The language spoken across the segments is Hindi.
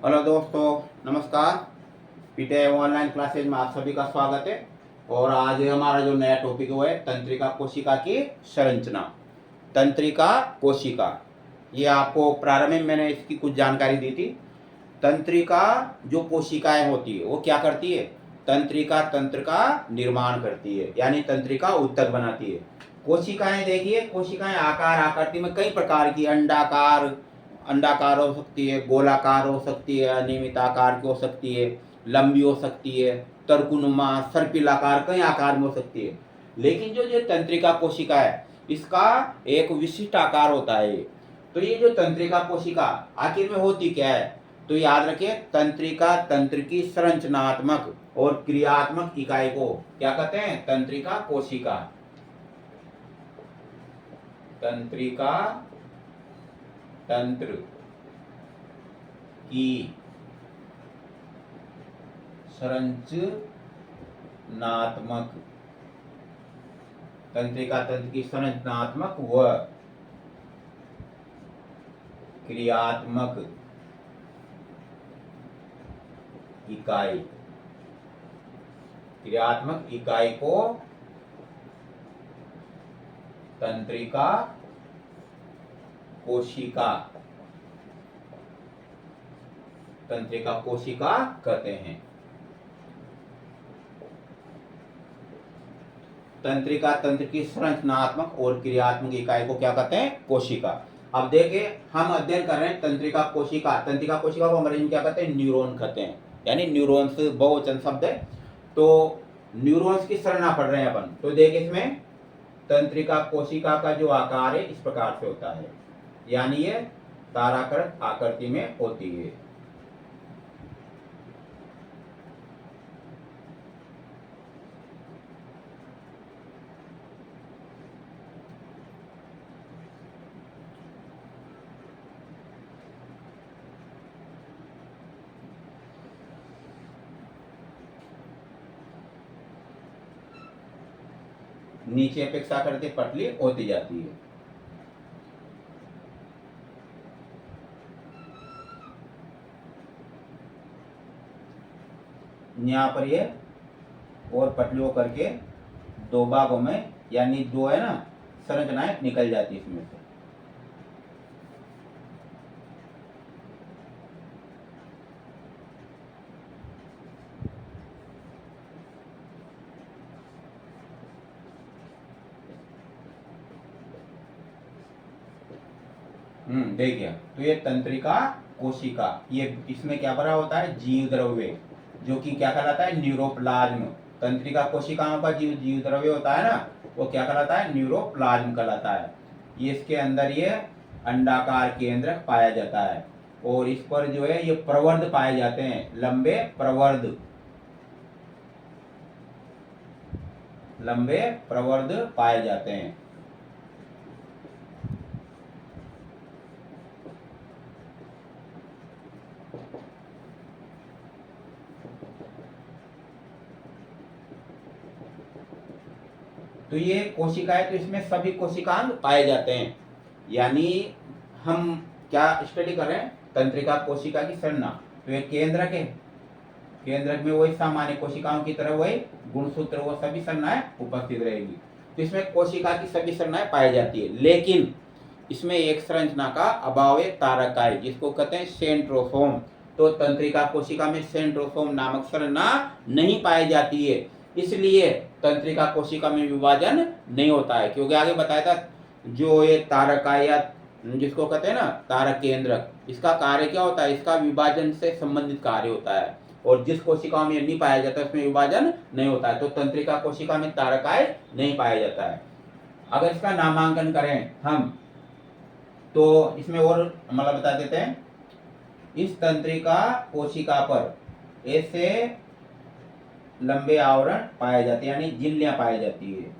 हेलो दोस्तों, नमस्कार। पीटीआई ऑनलाइन क्लासेज में आप सभी का स्वागत है। और आज हमारा जो नया टॉपिक है वो है तंत्रिका कोशिका की संरचना। तंत्रिका कोशिका, ये आपको प्रारंभ में मैंने इसकी कुछ जानकारी दी थी। तंत्रिका जो कोशिकाएं होती है वो क्या करती है? तंत्रिका तंत्र का निर्माण करती है, यानी तंत्रिका ऊतक बनाती है। कोशिकाएं देखिए, कोशिकाएं आकार आकृति में कई प्रकार की, अंडाकार अंडाकार हो सकती है, गोलाकार हो सकती है, अनियमित आकार की हो सकती है, लंबी हो सकती है, तर्कुनुमा, सर्पिलाकार, कई आकार में हो सकती है। लेकिन जो जो तंत्रिका कोशिका है इसका एक विशिष्ट आकार होता है। तो ये जो तंत्रिका कोशिका आखिर में होती क्या है? तो याद रखिए, तंत्रिका तंत्र की संरचनात्मक और क्रियात्मक इकाई को क्या कहते हैं? तंत्रिका कोशिका। तंत्रिका तंत्र की संरचनात्मक, तंत्रिका तंत्र की संरचनात्मक व क्रियात्मक इकाई, क्रियात्मक इकाई को तंत्रिका कोशिका, तंत्रिका कोशिका कहते हैं। तंत्रिका तंत्र की संरचनात्मक और क्रियात्मक इकाई को क्या कहते हैं? कोशिका। अब देखिए, हम अध्ययन कर रहे हैं तंत्रिका कोशिका। तंत्रिका कोशिका को अंग्रेजी में क्या कहते हैं? न्यूरॉन कहते हैं, यानी न्यूरॉन्स बहुवचन शब्द है। तो न्यूरॉन्स की संरचना पढ़ रहे हैं अपन। तो देखिए, इसमें तंत्रिका कोशिका का जो आकार है इस प्रकार से होता है, यानी ये ताराकृत आकृति में होती है। नीचे अपेक्षाकृत पतली होती जाती है। यहाँ पर ये और पतली होकर के दो भागों में, यानी जो है ना संरचनाएं निकल जाती है इसमें से। देखिए, तो ये तंत्रिका कोशिका, ये इसमें क्या भरा होता है? जीव द्रव्य, जो कि क्या कहलाता है? न्यूरोप्लाज्म। तंत्रिका कोशिकाओं का जीव जीव द्रव्य होता है ना, वो क्या कहलाता है? न्यूरोप्लाज्म कहलाता है। ये इसके अंदर ये अंडाकार केंद्रक पाया जाता है, और इस पर जो है ये प्रवर्ध पाए जाते हैं, लंबे प्रवर्ध, लंबे प्रवर्ध पाए जाते हैं। तो ये कोशिकाएं, तो इसमें सभी कोशिकांग पाए जाते हैं। यानी हम क्या स्टडी कर रहे हैं? तंत्रिका कोशिका की संरचना। तो ये केंद्रक है, केंद्रक में वही सामान्य कोशिकाओं की तरह वही गुणसूत्र वो सभी संरचनाएं उपस्थित रहेगी। तो इसमें कोशिका की सभी संरचनाएं पाई जाती है, लेकिन इसमें एक संरचना का अभाव है, तारकाई, जिसको कहते हैं सेंट्रोसोम। तो तंत्रिका कोशिका में सेंट्रोसोम नामक संरचना नहीं पाई जाती है, इसलिए तंत्रिका कोशिका में विभाजन नहीं होता है। क्योंकि आगे बताया था, जो ये तारकाई या जिसको कहते हैं ना तारक केंद्रक, इसका कार्य क्या होता है? इसका विभाजन से संबंधित कार्य होता है, और जिस कोशिकाओं में नहीं पाया जाता उसमें विभाजन नहीं होता है। तो तंत्रिका कोशिका में तारकाई नहीं पाया जाता है। अगर इसका नामांकन करें हम, तो इसमें और मतलब बता देते हैं, इस तंत्रिका कोशिका पर ऐसे लंबे आवरण पाए जाते हैं, यानी झिल्लियां पाई जाती है।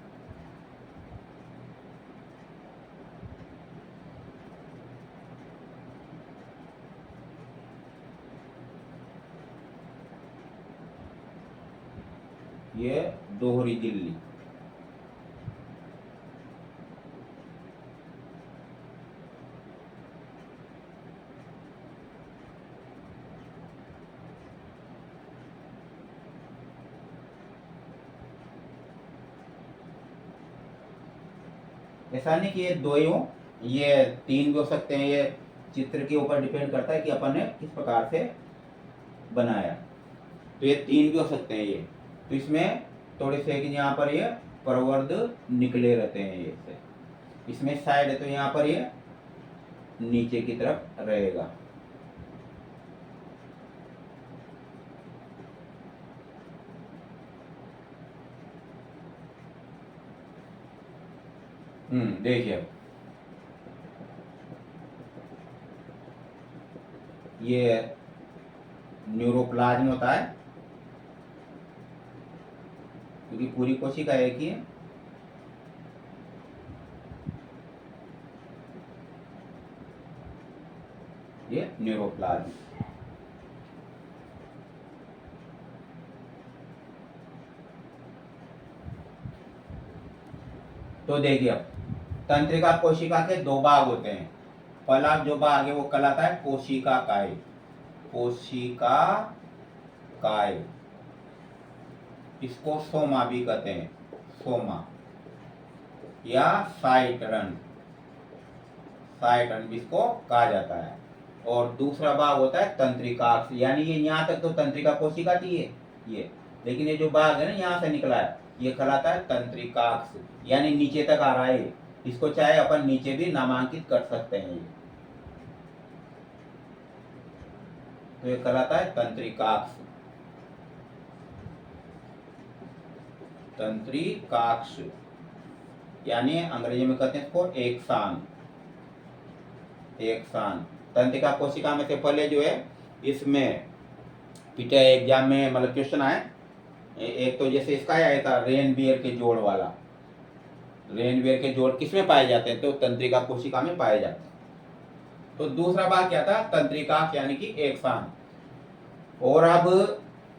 ये दोहरी झिल्ली, ऐसा नहीं कि ये दो ही हो, ये तीन भी हो सकते हैं। ये चित्र के ऊपर डिपेंड करता है कि अपन ने किस प्रकार से बनाया। तो ये तीन भी हो सकते हैं ये। तो इसमें थोड़े से यहाँ पर ये प्रवर्ध निकले रहते हैं ये से। इसमें साइड है तो यहाँ पर ये नीचे की तरफ रहेगा। देखिए ये न्यूरोप्लाज्म होता है, क्योंकि पूरी कोशिका एक ही है। ये न्यूरोप्लाज्म। तो देखिए अब तंत्रिका कोशिका के दो भाग होते हैं। पहला जो भाग है वो कहलाता है कोशिका काय। कोशिका काय, इसको सोमा भी कहते हैं, सोमा या साइटरन, साइटरन भी इसको कहा जाता है। और दूसरा भाग होता है तंत्रिकाक्ष, यानी ये यहाँ तक तो तंत्रिका कोशिका थी ये, लेकिन ये जो भाग है ना यहाँ से निकला है, ये कहलाता है तंत्रिकाक्ष, यानी नीचे तक आ रहा है। इसको चाहे अपन नीचे भी नामांकित कर सकते हैं। तो ये कहलाता है तंत्रिकाक्ष। तंत्रिकाक्ष यानी अंग्रेजी में कहते हैं इसको एक्सान। एक्सान तंत्रिका कोशिका में से पहले जो है इसमें पिछले एग्जाम में मतलब क्वेश्चन आए, एक तो जैसे इसका आया था रेनबियर के जोड़ वाला। रेनबियर के जोड़ किसमें पाए जाते हैं? तो तंत्रिका कोशिका में पाए जाते हैं। तो दूसरा भाग क्या था? तंत्रिका यानी कि एक्सान। और अब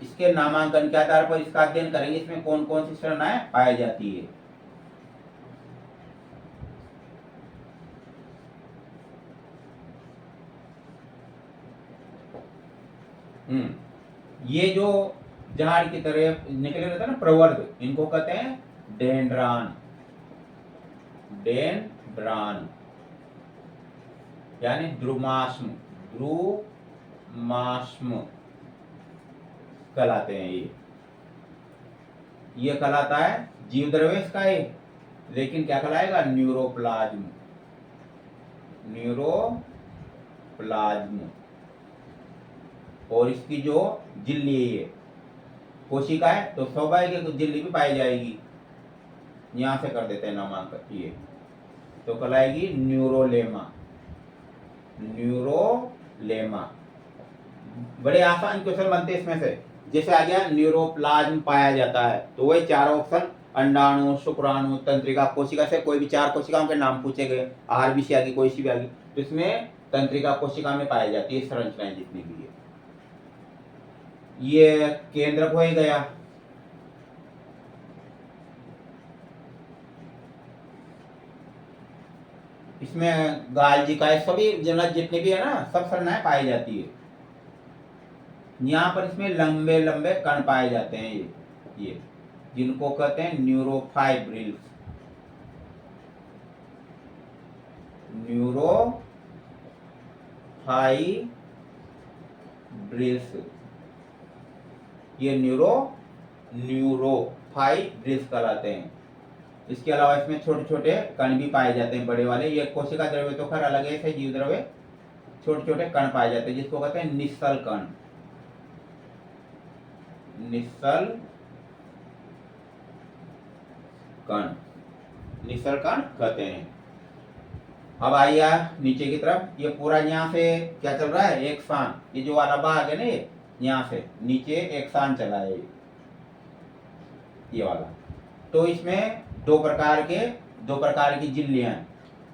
इसके नामांकन के आधार पर इसका अध्ययन करेंगे, इसमें कौन कौन सी संरचनाएं पाई जाती है। ये जो झाड़ की तरह निकले रहते हैं ना प्रवर्ध, इनको कहते हैं डेंड्रान। डेंड्रान यानी द्रुमाश्म, द्रुमाश्म कहलाते हैं ये कहलाता है जीव द्रव्य का ये, लेकिन क्या कहलाएगा? न्यूरोप्लाज्म। न्यूरोप्लाज्म। और इसकी जो झिल्ली है ये कोशिका है, तो स्वाभाविक झिल्ली भी पाई जाएगी। यहां से कर देते हैं नामांकन ये, तो कहलाएगी न्यूरोलेमा। न्यूरोलेमा। बड़े आसान क्वेश्चन बनते हैं इसमें से। जैसे आ गया न्यूरोप्लाज्म पाया जाता है, तो वही चारों ऑप्शन अंडाणु, शुक्राणु, तंत्रिका कोशिका से कोई भी चार कोशिकाओं के नाम पूछे गए, आरबीसी आ गई, कोई सी भी आ गई, तो इसमें तंत्रिका कोशिका में पाई जाती है संरचनाएं जितनी भी है। ये केंद्रक हो ही गया। इसमें गाल्जी का सभी जनक जितने भी है ना, सब संरचनाएं पाई जाती है। यहाँ पर इसमें लंबे लंबे कण पाए जाते हैं ये जिनको कहते हैं न्यूरोफाइब्रिल्स। न्यूरोफाइब्रिल्स, ये न्यूरोफाइब्रिल्स कहलाते हैं। इसके अलावा इसमें छोटे छोटे कण भी पाए जाते हैं, बड़े वाले। ये कोशिका द्रव्य तो खैर अलग है, जीव द्रव्य छोटे छोटे कण पाए जाते हैं, जिसको कहते हैं निस्सल कण। निस्सल कण, निस्सल कण कहते हैं। अब आइए नीचे की तरफ। ये पूरा यहाँ से क्या चल रहा है? एक्सान। ये जो वाला भाग है ना, यहाँ से नीचे एक्सान चला है ये वाला। तो इसमें दो प्रकार की झिल्लियां हैं।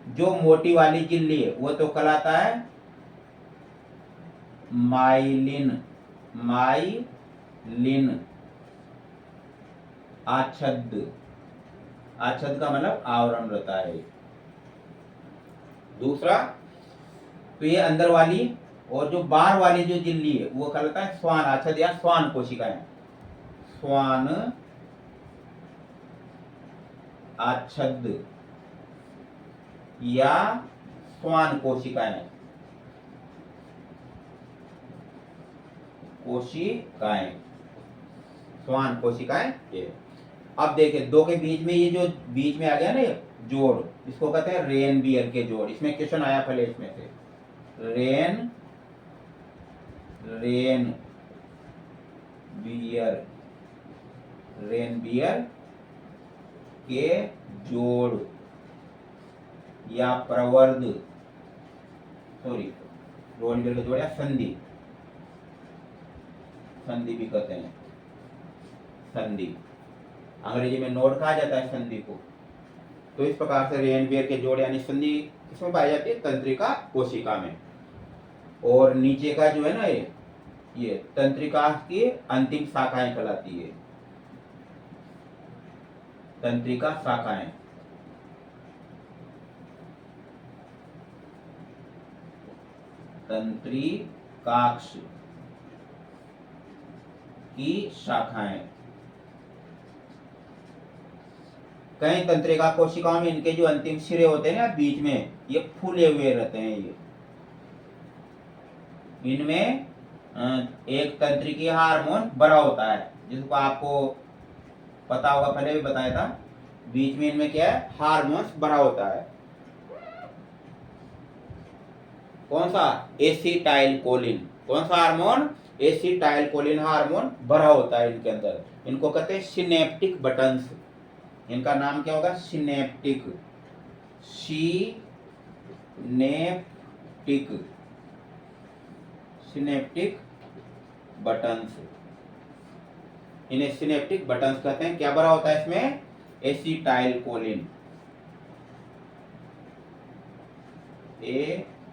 जो मोटी वाली झिल्ली है वो तो कहलाता है माइलिन। माइलिन आच्छद। आच्छद का मतलब आवरण रहता है। दूसरा तो ये अंदर वाली, और जो बाहर वाली जो झिल्ली है वो कहलाता है स्वान आच्छद या स्वान कोशिकाएं। स्वान आच्छद या श्वान कोशिकाएं, कोशिकाएं, श्वान कोशिकाएं ये। अब देखिए दो के बीच में ये जो बीच में आ गया ना ये जोड़, इसको कहते हैं रेन बियर के जोड़। इसमें क्वेश्चन आया पहले इसमें से, रेन बियर, रेन बियर के जोड़ या प्रवर्ध, सॉरी रेन बियर के जोड़ या संधि, संधि भी कहते हैं, संधि अंग्रेजी में नोड कहा जाता है संधि को। तो इस प्रकार से रेन बियर के जोड़ यानी संधि किसमें पाई जाती है? तंत्रिका कोशिका में। और नीचे का जो है ना ये तंत्रिका की अंतिम शाखाएं कहलाती है, तंत्रिका शाखाएं। तंत्रिकाक्ष की शाखाएं। कई तंत्रिका कोशिकाओं में इनके जो अंतिम सिरे होते हैं ना बीच में, ये फूले हुए रहते हैं। ये इनमें एक तंत्रिकीय हार्मोन भरा होता है, जिसको आपको पता होगा, पहले भी बताया था। बीच में इनमें क्या है? हार्मोन्स भरा होता है। कौन सा? Acetyl choline. कौन सा हार्मोन? एसिटाइल कोलिन हार्मोन भरा होता है इनके अंदर। इनको कहते हैं सिनेप्टिक बटन्स। इनका नाम क्या होगा? Synaptic, synaptic buttons. इन्हें सिनेप्टिक बटन्स कहते हैं। क्या भरा होता है इसमें? एसिटाइल कोलिन, एसिटाइल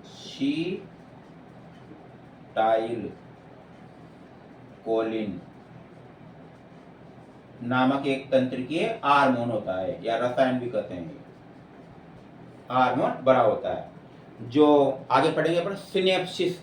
कोलिन नामक एक तंत्रिकीय हार्मोन होता है, या रसायन भी कहते हैं। हार्मोन भरा होता है, जो आगे पढ़ेंगे अपन सिनेप्सिस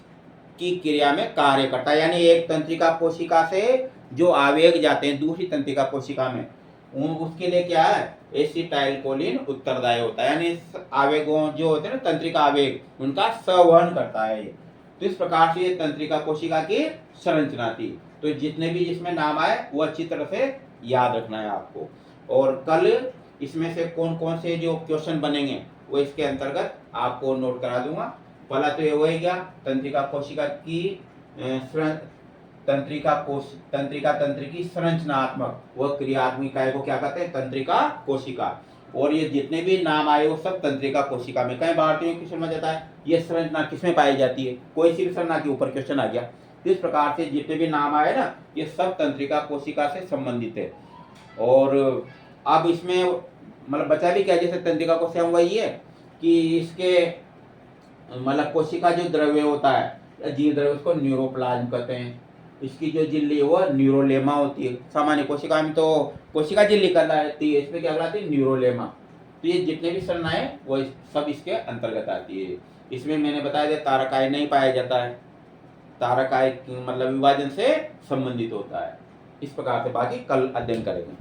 की क्रिया में कार्य करता है। यानी एक तंत्रिका कोशिका से जो आवेग जाते हैं दूसरी तंत्रिका कोशिका में, उसके लिए क्या है? एसिटाइल कोलिन उत्तरदायी होता है। यानी आवेगों जो होते हैं ना, तंत्रिका आवेग, उनका संवहन करता है। तो इस प्रकार से ये तंत्रिका कोशिका की संरचना थी। तो जितने भी जिसमें नाम आए वो अच्छी तरह से याद रखना है आपको। और कल इसमें से कौन कौन से जो क्वेश्चन बनेंगे वो इसके अंतर्गत आपको नोट करा दूंगा। पहला तो ये हो गया तंत्रिका कोशिका की तंत्रिकी संरचनात्मक व क्रियात्मक इकाई को क्या कहते हैं? तंत्रिका कोशिका। और ये जितने भी नाम आए वो सब तंत्रिका कोशिका में। कई भारतीयों क्वेश्चन में जाता है ये संरचना किसमें पाई जाती है, कोई सी भी संरचना के ऊपर क्वेश्चन आ गया। इस प्रकार से जितने भी नाम आए ना, ये सब तंत्रिका कोशिका से संबंधित है। और अब इसमें मतलब बचा भी क्या? जैसे तंत्रिका कोशिका वही है कि इसके मतलब कोशिका जो द्रव्य होता है, जीव द्रव्य, उसको न्यूरोप्लाज्म कहते हैं। इसकी जो झिल्ली है वो न्यूरोलेमा होती है। सामान्य कोशिका में तो कोशिका झिल्ली कहलाती है, इसमें क्या कहलाती है? न्यूरोलेमा। तो ये जितने भी संरचनाएं वो सब इसके अंतर्गत आती है। इसमें मैंने बताया था तारकाय नहीं पाया जाता है, तारकाय मतलब विभाजन से संबंधित होता है। इस प्रकार से बाकी कल अध्ययन करेंगे।